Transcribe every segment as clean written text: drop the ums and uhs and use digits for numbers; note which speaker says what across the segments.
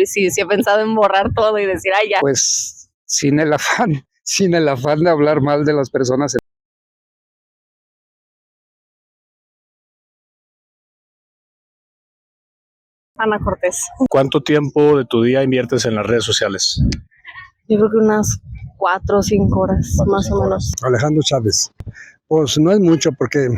Speaker 1: sí he pensado en borrar todo y decir, ay, ya.
Speaker 2: Pues sin el afán, sin el afán de hablar mal de las personas.
Speaker 1: Ana Cortés.
Speaker 3: ¿Cuánto tiempo de tu día inviertes en las redes sociales?
Speaker 1: Yo creo que unas 4 o 5 horas, más o menos.
Speaker 4: Alejandro Chávez. Pues no es mucho porque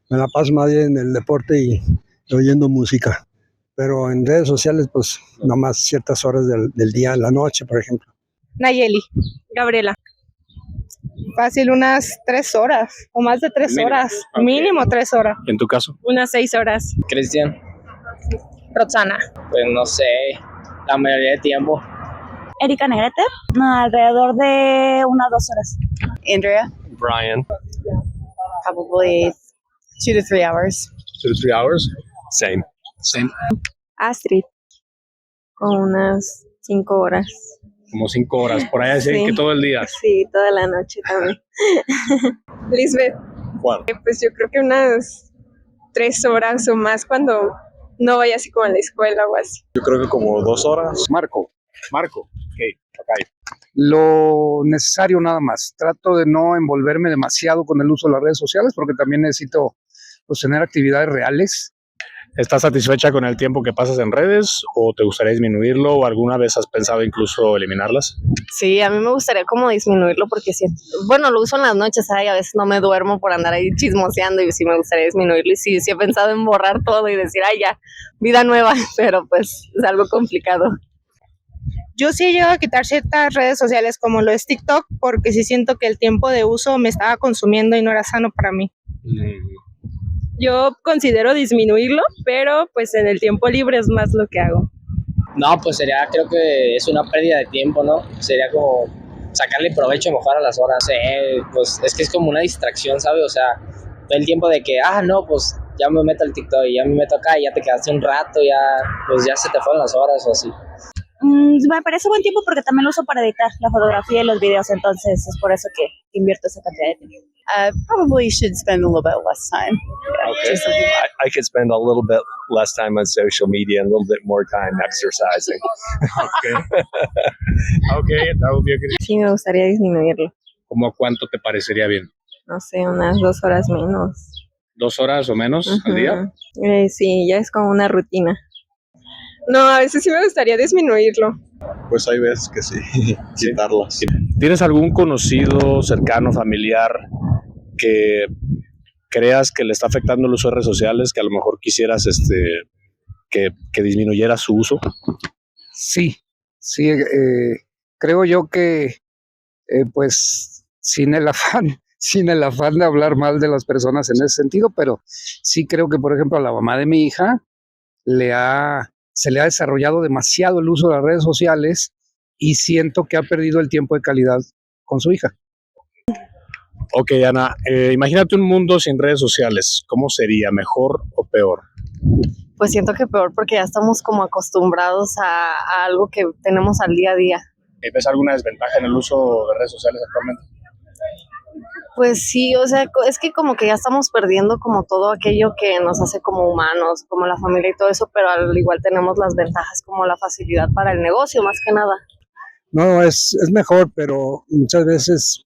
Speaker 4: me la paso más bien en el deporte y oyendo música. Pero en redes sociales, pues nomás ciertas horas del día, en la noche, por ejemplo.
Speaker 5: Nayeli.
Speaker 1: Gabriela.
Speaker 5: Fácil unas 3 horas o más de 3 horas.
Speaker 3: Okay.
Speaker 5: Mínimo 3 horas.
Speaker 3: ¿En tu caso?
Speaker 1: Unas 6 horas.
Speaker 6: Cristian,
Speaker 5: Roxana.
Speaker 6: pues no sé, la mayoría de tiempo.
Speaker 7: Erika Negrete, alrededor de unas 2 horas.
Speaker 1: Andrea.
Speaker 3: Brian.
Speaker 1: Probably 2 to 3 hours.
Speaker 3: 2 to 3 hours? Same.
Speaker 1: Astrid. Con unas 5 horas.
Speaker 3: Como 5 horas. Por ahí dicen que todo el día.
Speaker 1: Sí, toda la noche también.
Speaker 5: Lisbeth.
Speaker 3: Juan.
Speaker 5: Pues yo creo que unas 3 horas o más cuando no vaya así como a la escuela o así.
Speaker 3: Yo creo que como 2 horas.
Speaker 2: Marco,
Speaker 3: Ok.
Speaker 2: lo necesario nada más. Trato de no envolverme demasiado con el uso de las redes sociales porque también necesito pues, tener actividades reales.
Speaker 3: ¿Estás satisfecha con el tiempo que pasas en redes o te gustaría disminuirlo o alguna vez has pensado incluso eliminarlas?
Speaker 1: Sí, a mí me gustaría como disminuirlo porque bueno, lo uso en las noches, y a veces no me duermo por andar ahí chismoseando y sí me gustaría disminuirlo y sí he pensado en borrar todo y decir, ay, ya, vida nueva, pero pues es algo complicado.
Speaker 5: Yo sí he llegado a quitar ciertas redes sociales como lo es TikTok porque sí siento que el tiempo de uso me estaba consumiendo y no era sano para mí. Yo considero disminuirlo, pero pues en el tiempo libre es más lo que hago.
Speaker 6: No, pues creo que es una pérdida de tiempo, ¿no? Sería como sacarle provecho mejor a las horas. Pues es que es como una distracción, ¿sabes? O sea, todo el tiempo de que, no, pues ya me meto al TikTok y ya me meto acá y ya te quedaste un rato, pues ya se te fueron las horas o así.
Speaker 7: Me parece buen tiempo porque también lo uso para editar la fotografía y los videos, entonces es por eso que invierto esa cantidad de tiempo.
Speaker 1: Probably should spend a little bit less time.
Speaker 8: I could spend a little bit less time on social media and a little bit more time exercising.
Speaker 3: That would be a good.
Speaker 1: Sí, me gustaría disminuirlo.
Speaker 3: ¿Cómo cuánto te parecería bien?
Speaker 1: No sé, unas 2 horas menos.
Speaker 3: 2 horas o menos al día?
Speaker 1: Sí, ya es como una rutina.
Speaker 5: No, a veces sí me gustaría disminuirlo.
Speaker 8: Pues hay veces que sí, quitarlas.
Speaker 3: ¿Tienes algún conocido, cercano, familiar que creas que le está afectando el uso de redes sociales, que a lo mejor quisieras que disminuyera su uso?
Speaker 2: Sí, creo yo que pues sin el afán de hablar mal de las personas en ese sentido, pero sí creo que, por ejemplo, a la mamá de mi hija se le ha desarrollado demasiado el uso de las redes sociales y siento que ha perdido el tiempo de calidad con su hija.
Speaker 3: Ok, Ana, imagínate un mundo sin redes sociales. ¿Cómo sería? ¿Mejor o peor?
Speaker 1: Pues siento que peor porque ya estamos como acostumbrados a algo que tenemos al día a día.
Speaker 3: ¿Ves alguna desventaja en el uso de redes sociales actualmente?
Speaker 1: Pues sí, o sea, es que como que ya estamos perdiendo como todo aquello que nos hace como humanos, como la familia y todo eso, pero al igual tenemos las ventajas como la facilidad para el negocio, más que nada.
Speaker 4: No, es mejor, pero muchas veces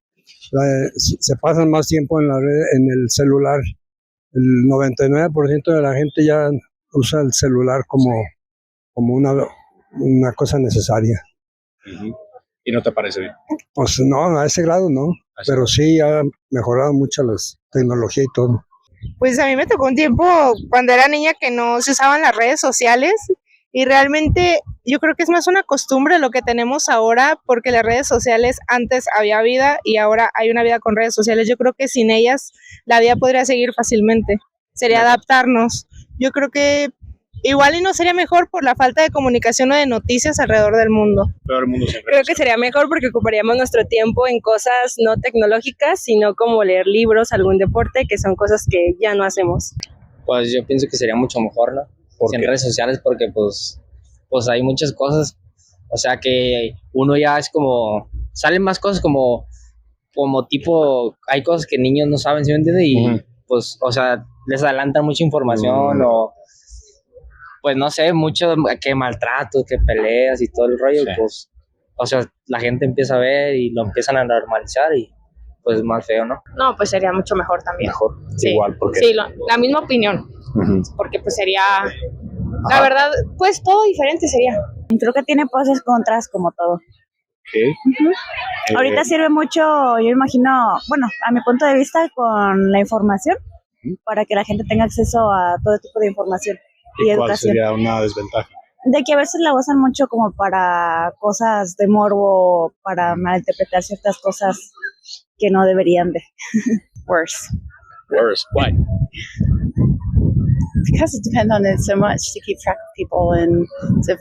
Speaker 4: se pasan más tiempo en el celular. El 99% de la gente ya usa el celular como una cosa necesaria.
Speaker 3: Uh-huh. ¿Y no te parece bien?
Speaker 4: Pues no, a ese grado no, pero sí ha mejorado mucho la tecnología y todo.
Speaker 5: Pues a mí me tocó un tiempo cuando era niña que no se usaban las redes sociales y realmente yo creo que es más una costumbre lo que tenemos ahora porque las redes sociales antes había vida y ahora hay una vida con redes sociales. Yo creo que sin ellas la vida podría seguir fácilmente. Sería adaptarnos. Yo creo que igual y no sería mejor por la falta de comunicación o de noticias alrededor del mundo.
Speaker 9: Creo que sería mejor porque ocuparíamos nuestro tiempo en cosas no tecnológicas, sino como leer libros, algún deporte, que son cosas que ya no hacemos.
Speaker 6: Pues yo pienso que sería mucho mejor, ¿no? En redes sociales porque pues hay muchas cosas, o sea que uno ya es como, salen más cosas como tipo, hay cosas que niños no saben, ¿sí me entiendes? Y pues, o sea, les adelantan mucha información pues no sé, mucho que maltratos, que peleas y todo el rollo,
Speaker 3: Sí.
Speaker 6: pues, o sea, la gente empieza a ver y lo empiezan a normalizar y pues más feo, ¿no?
Speaker 10: No, pues sería mucho mejor también.
Speaker 3: Mejor,
Speaker 10: Sí.
Speaker 3: igual, porque...
Speaker 10: Sí, la misma opinión,
Speaker 3: Ujú.
Speaker 10: porque pues sería, la verdad, pues todo diferente sería.
Speaker 7: Creo que tiene pros y contras como todo.
Speaker 3: Ok.
Speaker 7: Ahorita sirve mucho, yo imagino, bueno, a mi punto de vista, con la información, para que la gente tenga acceso a todo tipo de información y
Speaker 3: ¿Y cuál
Speaker 7: educación.
Speaker 3: sería una desventaja?
Speaker 7: De que a veces la usan mucho como para cosas de morbo, para malinterpretar ciertas cosas que no deberían de.
Speaker 10: Worse.
Speaker 3: Worse. Why?
Speaker 11: Because it depends on it so much to keep track of people and to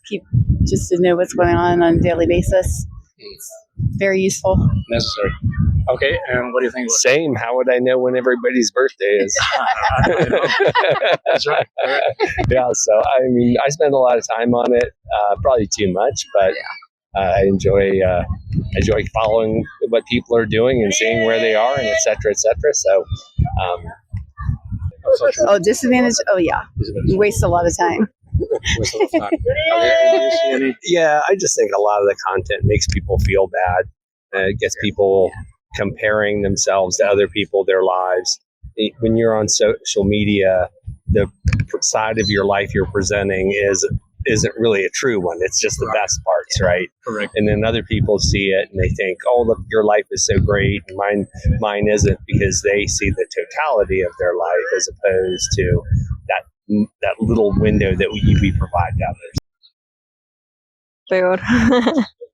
Speaker 11: keep just to know what's going on a daily basis. It's very useful.
Speaker 3: Necessary. Okay, and what do you think?
Speaker 8: Same. How would I know when everybody's birthday is?
Speaker 3: That's right.
Speaker 8: Yeah, so I mean, I spend a lot of time on it, probably too much, but I enjoy following what people are doing and seeing where they are and et cetera, et cetera. So,
Speaker 11: Oh, disadvantage? Oh, yeah. You waste a lot of time.
Speaker 8: yeah, I just think a lot of the content makes people feel bad. It gets people comparing themselves to other people, their lives. When you're on social media, the side of your life you're presenting isn't really a true one. It's just the best parts, right?
Speaker 3: Correct.
Speaker 8: And then other people see it and they think, "Oh, look, your life is so great, and mine isn't," because they see the totality of their life as opposed to that little window that we provide to others.
Speaker 1: Peor.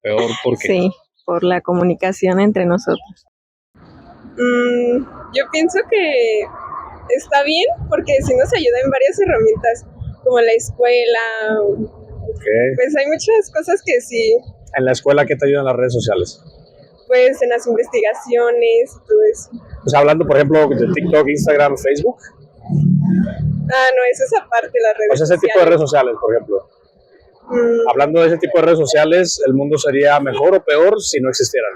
Speaker 3: Peor porque...
Speaker 1: Sí, por la comunicación entre nosotros.
Speaker 9: Yo pienso que está bien porque sí nos ayuda en varias herramientas, como la escuela.
Speaker 3: Okay.
Speaker 9: Pues hay muchas cosas que sí,
Speaker 3: En la escuela, ¿qué te ayudan las redes sociales?
Speaker 9: pues en las investigaciones y todo eso.
Speaker 3: O sea, hablando, por ejemplo, de TikTok, Instagram, Facebook.
Speaker 9: No, es esa parte, las redes
Speaker 3: O sea, ese tipo de redes sociales, por ejemplo. Hablando de ese tipo de redes sociales, ¿el mundo sería mejor o peor si no existieran?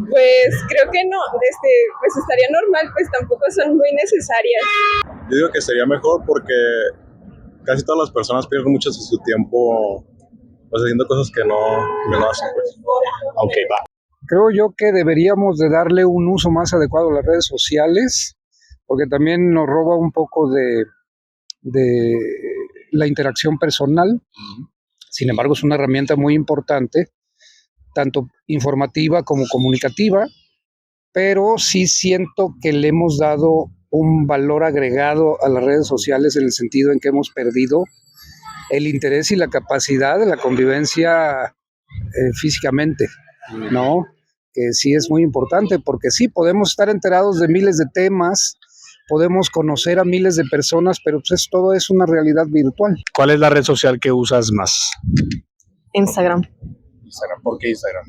Speaker 9: Pues creo que no, pues estaría normal, pues tampoco son muy necesarias.
Speaker 12: Yo digo que sería mejor porque casi todas las personas pierden mucho de su tiempo pues, haciendo cosas que no hacen. Pues.
Speaker 3: Ok, va.
Speaker 2: Creo yo que deberíamos de darle un uso más adecuado a las redes sociales, porque también nos roba un poco de la interacción personal. Sin embargo, es una herramienta muy importante, tanto informativa como comunicativa, pero sí siento que le hemos dado un valor agregado a las redes sociales en el sentido en que hemos perdido el interés y la capacidad de la convivencia físicamente, ¿no? Que sí es muy importante, porque sí, podemos estar enterados de miles de temas, podemos conocer a miles de personas, pero pues todo es una realidad virtual.
Speaker 3: ¿Cuál es la red social que usas más?
Speaker 1: Instagram.
Speaker 3: Instagram. ¿Por qué Instagram?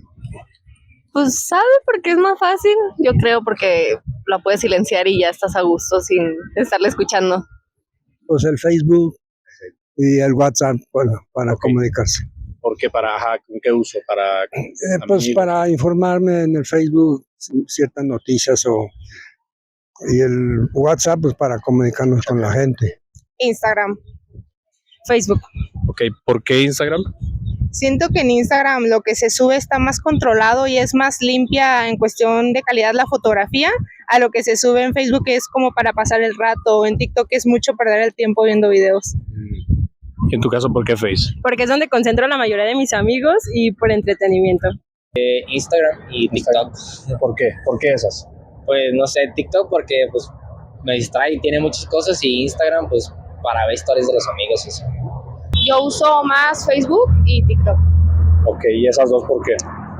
Speaker 1: Pues, ¿sabe? Porque es más fácil. Yo creo porque la puedes silenciar y ya estás a gusto sin estarle escuchando.
Speaker 4: Pues el Facebook y el WhatsApp para comunicarse.
Speaker 3: ¿Por qué? ¿Con qué uso?
Speaker 4: Pues para informarme en el Facebook ciertas noticias y el WhatsApp pues para comunicarnos con la gente.
Speaker 5: Instagram, Facebook.
Speaker 3: Ok, ¿por qué Instagram?
Speaker 5: Siento que en Instagram lo que se sube está más controlado y es más limpia en cuestión de calidad la fotografía a lo que se sube en Facebook, que es como para pasar el rato. En TikTok es mucho perder el tiempo viendo videos.
Speaker 3: ¿Y en tu caso por qué Face?
Speaker 9: Porque es donde concentro la mayoría de mis amigos y por entretenimiento.
Speaker 6: Instagram y TikTok.
Speaker 3: ¿Por qué? ¿Por qué esas?
Speaker 6: Pues no sé, TikTok porque pues me distrae y tiene muchas cosas, y Instagram pues para ver historias de los amigos y eso.
Speaker 10: Yo uso más Facebook y TikTok.
Speaker 3: Ok, ¿y esas dos por qué?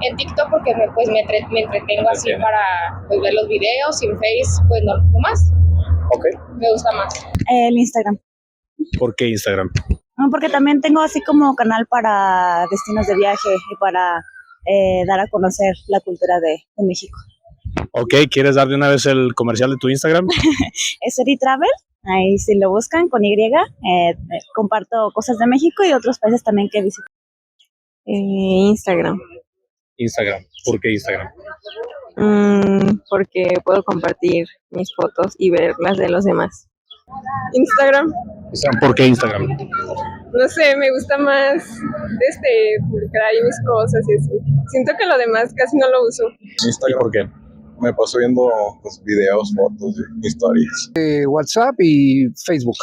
Speaker 10: En TikTok porque me entretengo así para pues, ver los videos, y en Face pues no más.
Speaker 3: Ok.
Speaker 10: Me gusta más.
Speaker 7: El Instagram.
Speaker 3: ¿Por qué Instagram?
Speaker 7: No, porque también tengo así como canal para destinos de viaje y para dar a conocer la cultura de México.
Speaker 3: Ok, ¿quieres dar de una vez el comercial de tu Instagram?
Speaker 7: Es Eri Travel, ahí si lo buscan con Y, comparto cosas de México y otros países también que visito.
Speaker 1: Instagram.
Speaker 3: Instagram. ¿Por qué Instagram?
Speaker 1: Porque puedo compartir mis fotos y ver las de los demás.
Speaker 9: Instagram.
Speaker 3: ¿Por qué Instagram?
Speaker 9: No sé, me gusta más publicar ahí mis cosas y así. Siento que lo demás casi no lo uso.
Speaker 12: Instagram.
Speaker 3: ¿Por qué?
Speaker 12: Me paso viendo pues, videos, fotos, historias.
Speaker 2: WhatsApp y Facebook.